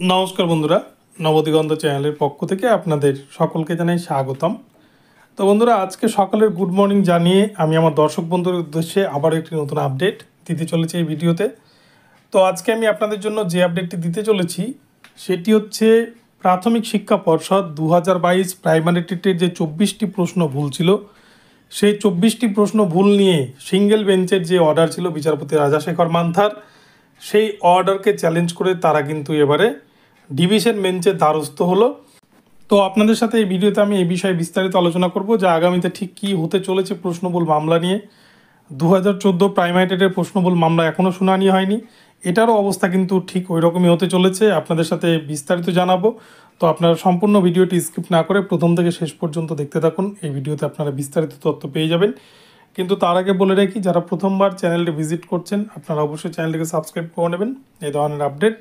নমস্কার বন্ধুরা, নবদিগন্ত চ্যানেলের পক্ষ থেকে আপনাদের সকলকে জানাই স্বাগতম। তো বন্ধুরা, আজকে সকালের গুড মর্নিং জানিয়ে আমি আমার দর্শক বন্ধুদের উদ্দেশ্যে আবার একটি নতুন আপডেট দিতে চলেছি এই ভিডিওতে। তো আজকে আমি আপনাদের জন্য যে আপডেটটি দিতে চলেছি সেটি হচ্ছে প্রাথমিক শিক্ষা পর্ষদ 2022 প্রাইমারি টেটের যে 24টি প্রশ্ন ভুল ছিল, সেই 24টি প্রশ্ন ভুল নিয়ে সিঙ্গেল বেঞ্চের যে অর্ডার ছিল বিচারপতি রাজাশেখর মান্থার, সেই অর্ডারকে চ্যালেঞ্জ করে তারা কিন্তু এবারে ডিভিশন বেঞ্চের দ্বারস্থ হলো। তো আপনাদের সাথে এই ভিডিওতে আমি এই বিষয়ে বিস্তারিত আলোচনা করব যে আগামীতে ঠিক কী হতে চলেছে প্রশ্নবুল মামলা নিয়ে। 2014 প্রাইমারি টেটের প্রশ্নবুল মামলা এখনও শুনানি হয়নি, এটারও অবস্থা কিন্তু ঠিক ওই রকমই হতে চলেছে। আপনাদের সাথে বিস্তারিত জানাবো, তো আপনারা সম্পূর্ণ ভিডিওটি স্কিপ না করে প্রথম থেকে শেষ পর্যন্ত দেখতে থাকুন। এই ভিডিওতে আপনারা বিস্তারিত তথ্য পেয়ে যাবেন। কিন্তু তার আগে বলে রাখি, যারা প্রথমবার চ্যানেলটি ভিজিট করছেন আপনারা অবশ্যই চ্যানেলটিকে সাবস্ক্রাইব করে নেবেন এই ধরনের আপডেট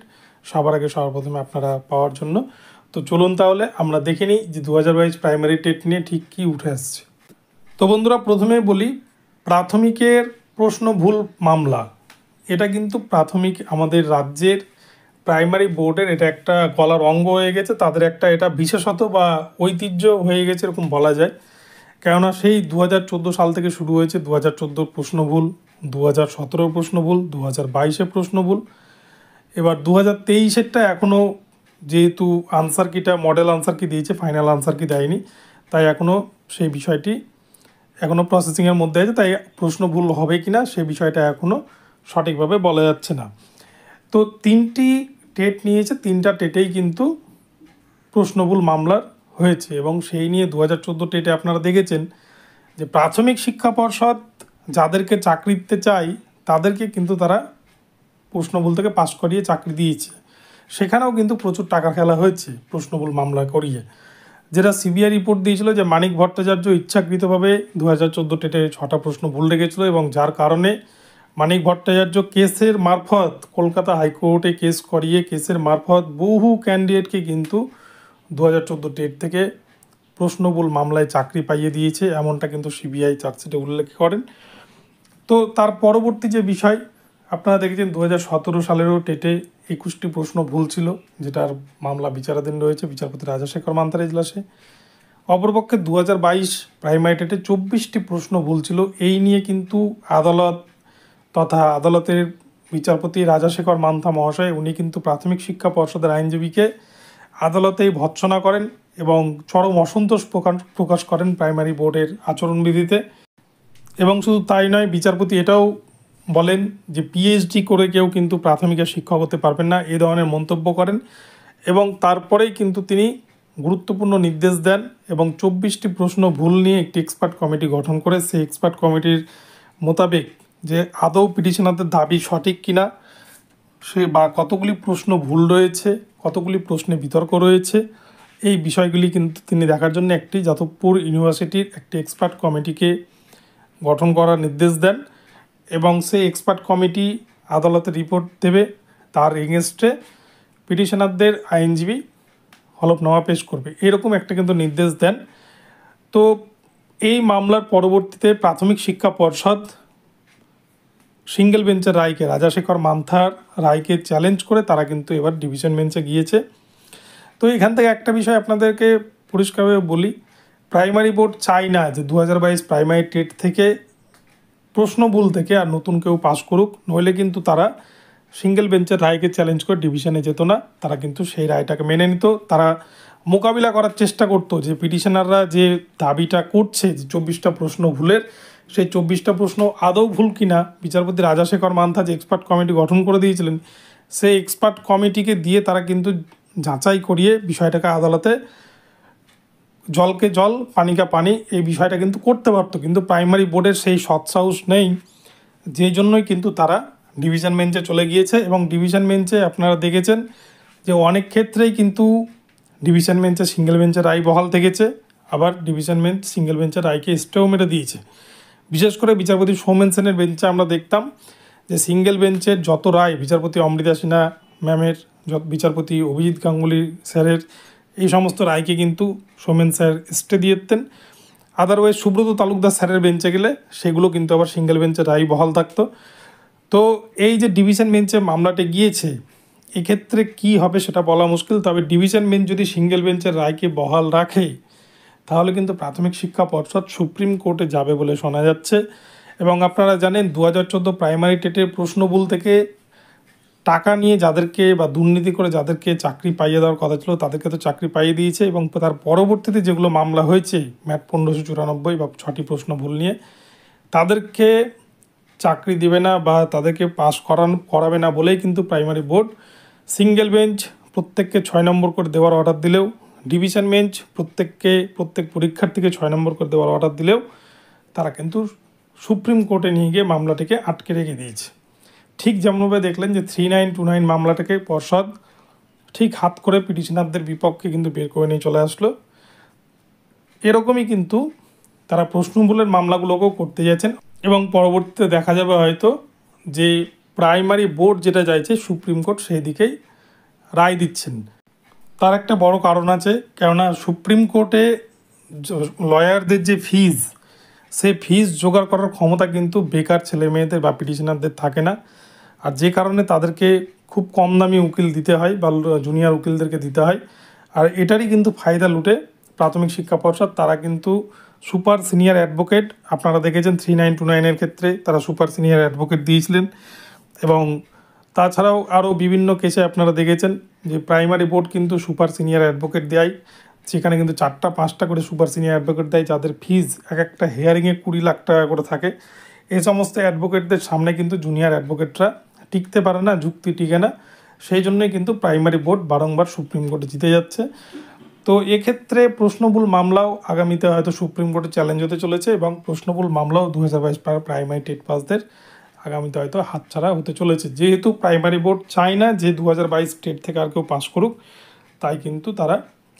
সবার আগে সর্বপ্রথমে আপনারা পাওয়ার জন্য। তো চলুন তাহলে আমরা দেখে নিই যে 2022 প্রাইমারি টেট নিয়ে ঠিক কী উঠে আসছে। তো বন্ধুরা, প্রথমেই বলি, প্রাথমিকের প্রশ্ন ভুল মামলা, এটা কিন্তু প্রাথমিক আমাদের রাজ্যের প্রাইমারি বোর্ডের এটা একটা গলার অঙ্গ হয়ে গেছে, তাদের একটা এটা বিশেষত বা ঐতিহ্য হয়ে গেছে এরকম বলা যায়। কেননা সেই 2014 সাল থেকে শুরু হয়েছে। 2014 প্রশ্ন ভুল, 2017 প্রশ্ন ভুল, 2022 প্রশ্ন ভুল, এবার 2023-এরটা এখনও যেহেতু আনসার কিটা মডেল আনসার কি দিয়েছে, ফাইনাল আনসার কি দেয়নি, তাই এখনও সেই বিষয়টি এখনও প্রসেসিংয়ের মধ্যে আছে, তাই প্রশ্ন ভুল হবে কি না সে বিষয়টা এখনও সঠিকভাবে বলা যাচ্ছে না। তো 3টি টেট নিয়েছে, 3টা টেটেই কিন্তু প্রশ্নভুল মামলার হয়েছে এবং সেই নিয়ে 2014 টেটে আপনারা দেখেছেন যে প্রাথমিক শিক্ষা পর্ষদ যাদেরকে চাকরি দিতে চায় তাদেরকে কিন্তু তারা প্রশ্নভুল থেকে পাশ করিয়ে চাকরি দিয়েছে। সেখানেও কিন্তু প্রচুর টাকা খেলা হয়েছে প্রশ্নভুল মামলা করিয়ে। যেটা সিবিআই রিপোর্ট দিয়েছিল যে মানিক ভট্টাচার্য ইচ্ছাকৃতভাবে 2014 টেটে 6টা প্রশ্ন ভুল রেখেছিল এবং যার কারণে মানিক ভট্টাচার্য কেসের মারফত কলকাতা হাইকোর্টে কেস করিয়ে কেসের মারফত বহু ক্যান্ডিডেটকে কিন্তু 2014 টেট থেকে প্রশ্নভুল মামলায় চাকরি পাইয়ে দিয়েছে, এমনটা কিন্তু সিবিআই চার্জশিটে উল্লেখ করেন। তো তার পরবর্তী যে বিষয় আপনারা দেখেছেন 2017 সালেরও টেটে 21টি প্রশ্ন ভুল ছিল, যেটার মামলা বিচারাধীন রয়েছে বিচারপতি রাজাশেখর মান্থার এজলাসে। অপরপক্ষে 2022 প্রাইমারি টেটে 24টি প্রশ্ন ভুল ছিল। এই নিয়ে কিন্তু আদালত তথা আদালতের বিচারপতি রাজাশেখর মান্থা মহাশয় উনি কিন্তু প্রাথমিক শিক্ষা পর্ষদের আইনজীবীকে আদালতেই ভৎসনা করেন এবং চরম অসন্তোষ প্রকাশ করেন প্রাইমারি বোর্ডের আচরণবিধিতে। এবং শুধু তাই নয়, বিচারপতি এটাও বলেন যে পিএইচডি করে কেউ কিন্তু প্রাথমিকের শিক্ষক হতে পারবেন না, এই ধরনের মন্তব্য করেন। এবং তারপরেই কিন্তু তিনি গুরুত্বপূর্ণ নির্দেশ দেন এবং 24টি প্রশ্ন ভুল নিয়ে একটি এক্সপার্ট কমিটি গঠন করে সেই এক্সপার্ট কমিটির মোতাবেক যে আদৌ পিটিশনারদের দাবি সঠিক কিনা সে বা কতগুলি প্রশ্ন ভুল রয়েছে, কতগুলি প্রশ্নে বিতর্ক রয়েছে, এই বিষয়গুলি কিন্তু তিনি দেখার জন্য একটি যাদবপুর ইউনিভার্সিটির একটি এক্সপার্ট কমিটিকে গঠন করার নির্দেশ দেন এবং সেই এক্সপার্ট কমিটি আদালতে রিপোর্ট দেবে, তার এগেনস্টে পিটিশনারদের আইনজীবী হলফনামা পেশ করবে, এরকম একটা কিন্তু নির্দেশ দেন। তো এই মামলার পরবর্তীতে প্রাথমিক শিক্ষা পর্ষদ সিঙ্গেল বেঞ্চের রায়কে, রাজাশেখর মান্থার রায়কে চ্যালেঞ্জ করে তারা কিন্তু এবার ডিভিশন বেঞ্চে গিয়েছে। তো এখান থেকে একটা বিষয় আপনাদেরকে পরিষ্কারভাবে বলি, প্রাইমারি বোর্ড চায় না যে 2022 প্রাইমারি টেট থেকে প্রশ্নভুল থেকে আর নতুন কেউ পাশ করুক, নইলে কিন্তু তারা সিঙ্গেল বেঞ্চের রায়কে চ্যালেঞ্জ করে ডিভিশনে যেত না, তারা কিন্তু সেই রায়টাকে মেনে নিত। তারা মোকাবিলা করার চেষ্টা করতো যে পিটিশনাররা যে দাবিটা করছে যে 24টা প্রশ্ন ভুলের, সেই 24টা প্রশ্ন আদৌ ভুল কিনা বিচারপতি রাজাশেখর মান্থা যে এক্সপার্ট কমিটি গঠন করে দিয়েছিলেন সেই এক্সপার্ট কমিটিকে দিয়ে তারা কিন্তু যাচাই করিয়ে বিষয়টাকে আদালতে জলকে জল পানিকা পানি এই বিষয়টা কিন্তু করতে পারতো। কিন্তু প্রাইমারি বোর্ডের সেই সৎসাহস নেই, যেই জন্যই কিন্তু তারা ডিভিশন বেঞ্চে চলে গিয়েছে। এবং ডিভিশন বেঞ্চে আপনারা দেখেছেন যে অনেক ক্ষেত্রেই কিন্তু ডিভিশন বেঞ্চে সিঙ্গেল বেঞ্চের রায় বহাল থেকেছে, আবার ডিভিশন বেঞ্চ সিঙ্গেল বেঞ্চের রায়কে স্টেও মেরে দিয়েছে। বিশেষ করে বিচারপতি সৌমেন সেনের বেঞ্চে আমরা দেখতাম যে সিঙ্গেল বেঞ্চের যত রায়, বিচারপতি অমৃতা সিনহা ম্যামের, বিচারপতি অভিজিৎ গাঙ্গুলি স্যারের, এই সমস্ত রায়কে কিন্তু সৌমেন স্যার স্টে দিয়ে দিতেন। আদারওয়াইজ সুব্রত তালুকদার স্যারের বেঞ্চে গেলে সেগুলো কিন্তু আবার সিঙ্গেল বেঞ্চের রায় বহাল থাকতো। তো এই যে ডিভিশন বেঞ্চে মামলাটি গিয়েছে, এক্ষেত্রে কি হবে সেটা বলা মুশকিল, তবে ডিভিশন বেঞ্চ যদি সিঙ্গেল বেঞ্চের রায়কে বহাল রাখে তাহলে কিন্তু প্রাথমিক শিক্ষা পর্ষদ সুপ্রিম কোর্টে যাবে বলে শোনা যাচ্ছে। এবং আপনারা জানেন 2014 প্রাইমারি টেটের প্রশ্নবুল থেকে টাকা নিয়ে যাদেরকে বা দুর্নীতি করে যাদেরকে চাকরি পাইয়ে দেওয়ার কথা ছিল তাদেরকে তো চাকরি পাইয়ে দিয়েছে, এবং তার পরবর্তীতে যেগুলো মামলা হয়েছে ম্যাট 1594 বা 6টি প্রশ্ন ভুল নিয়ে, তাদেরকে চাকরি দেবে না বা তাদেরকে পাস করাবে না বলেই কিন্তু প্রাইমারি বোর্ড সিঙ্গেল বেঞ্চ প্রত্যেককে 6 নম্বর করে দেওয়ার অর্ডার দিলেও, ডিভিশন বেঞ্চ প্রত্যেক পরীক্ষার্থীকে 6 নম্বর করে দেওয়ার অর্ডার দিলেও তারা কিন্তু সুপ্রিম কোর্টে নিয়ে গিয়ে মামলাটিকে আটকে রেখে দিয়েছে। ঠিক যেমনভাবে দেখলেন যে 3929 মামলাটাকে পর্ষদ ঠিক হাত করে পিটিশনারদের বিপক্ষে কিন্তু বের করে নিয়ে চলে আসলো। এরকমই কিন্তু তারা প্রশ্নমূলের মামলাগুলোকেও করতে যাচ্ছেন, এবং পরবর্তীতে দেখা যাবে হয়তো যে প্রাইমারি বোর্ড যেটা চাইছে সুপ্রিম কোর্ট সেই দিকেই রায় দিচ্ছেন। তার একটা বড় কারণ আছে, কেননা সুপ্রিম কোর্টে লয়ারদের যে ফিজ, সে ফিজ জোগাড় করার ক্ষমতা কিন্তু বেকার ছেলে মেয়েদের বা পিটিশনারদের থাকে না, আর যে কারণে তাদেরকে খুব কম দামি উকিল দিতে হয় বা জুনিয়র উকিলদেরকে দিতে হয়। আর এটারই কিন্তু ফায়দা লুটে প্রাথমিক শিক্ষা পর্ষদ। তারা কিন্তু সুপার সিনিয়র অ্যাডভোকেট, আপনারা দেখেছেন 3929-এর ক্ষেত্রে তারা সুপার সিনিয়র অ্যাডভোকেট দিয়েছিলেন, এবং তাছাড়াও আরও বিভিন্ন কেসে আপনারা দেখেছেন যে প্রাইমারি বোর্ড কিন্তু সুপার সিনিয়র অ্যাডভোকেট দেয়, সেখানে কিন্তু 4-5টা করে সুপার সিনিয়র অ্যাডভোকেট দেয়, যাদের ফিজ এক একটা হিয়ারিংয়ে 20 লাখ টাকা করে থাকে। এই সমস্ত অ্যাডভোকেটদের সামনে কিন্তু জুনিয়র অ্যাডভোকেটরা টিকতে পারে না, যুক্তি টিকে না, সেই জন্যই কিন্তু প্রাইমারি বোর্ড বারংবার সুপ্রিম কোর্টে জিতে যাচ্ছে। তো এক্ষেত্রে প্রশ্নবুল মামলাও আগামীতে হয়তো সুপ্রিম কোর্টে চ্যালেঞ্জ হতে চলেছে, এবং প্রশ্নবুল মামলাও 2022 প্রাইমারি টেট পাসদের আগামীতে হয়তো হাতছাড়া হতে চলেছে। যেহেতু প্রাইমারি বোর্ড চায় না যে 2022 টেট থেকে আর কেউ পাস করুক, তাই কিন্তু তারা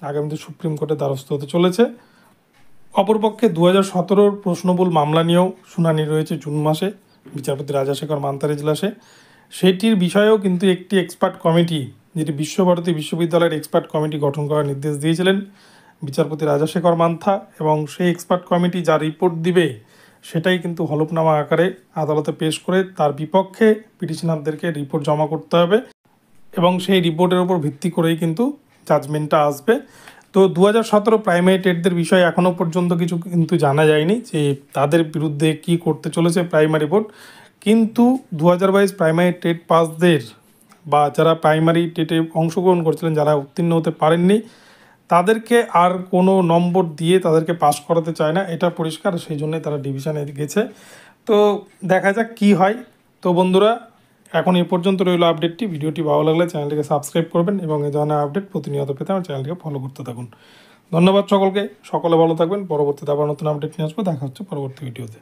আগামীতে সুপ্রিম কোর্টের দ্বারস্থ হতে চলেছে। অপরপক্ষে 2017 প্রশ্নবুল মামলা নিয়েও শুনানি রয়েছে জুন মাসে বিচারপতি রাজাশেখর মান্তার এজলাসে। সেটির বিষয়েও কিন্তু একটি এক্সপার্ট কমিটি, যেটি বিশ্বভারতী বিশ্ববিদ্যালয়ের এক্সপার্ট কমিটি গঠন করার নির্দেশ দিয়েছিলেন বিচারপতি রাজাশেখর মান্থা, এবং সেই এক্সপার্ট কমিটি যা রিপোর্ট দিবে সেটাই কিন্তু হলফনামা আকারে আদালতে পেশ করে তার বিপক্ষে পিটিশনারদেরকে রিপোর্ট জমা করতে হবে, এবং সেই রিপোর্টের উপর ভিত্তি করেই কিন্তু জাজমেন্টটা আসবে। তো 2017 প্রাইমারি টেটদের বিষয়ে এখনও পর্যন্ত কিছু কিন্তু জানা যায়নি যে তাদের বিরুদ্ধে কি করতে চলেছে প্রাইমারি বোর্ড, কিন্তু 2022 প্রাইমারি টেট পাসদের বা যারা প্রাইমারি টেটে অংশগ্রহণ করছিলেন, যারা উত্তীর্ণ হতে পারেননি, তাদেরকে আর কোনো নম্বর দিয়ে তাদেরকে পাস করাতে চায় না, এটা পরিষ্কার, সেই জন্যই তারা ডিভিশনে গেছে। তো দেখা যাক কি হয়। তো বন্ধুরা, এখন এই পর্যন্ত রইল আপডেটটি। ভিডিওটি ভালো লাগলে চ্যানেলটিকে সাবস্ক্রাইব করবেন, এবং এই ধরনের আপডেট প্রতিনিয়ত পেতে আমার চ্যানেলটিকে ফলো করতে থাকুন। ধন্যবাদ সকলকে, সকলে ভালো থাকবেন। পরবর্তীতে আবার নতুন আপডেট নিয়ে আসবো। দেখা হচ্ছে পরবর্তী ভিডিওতে।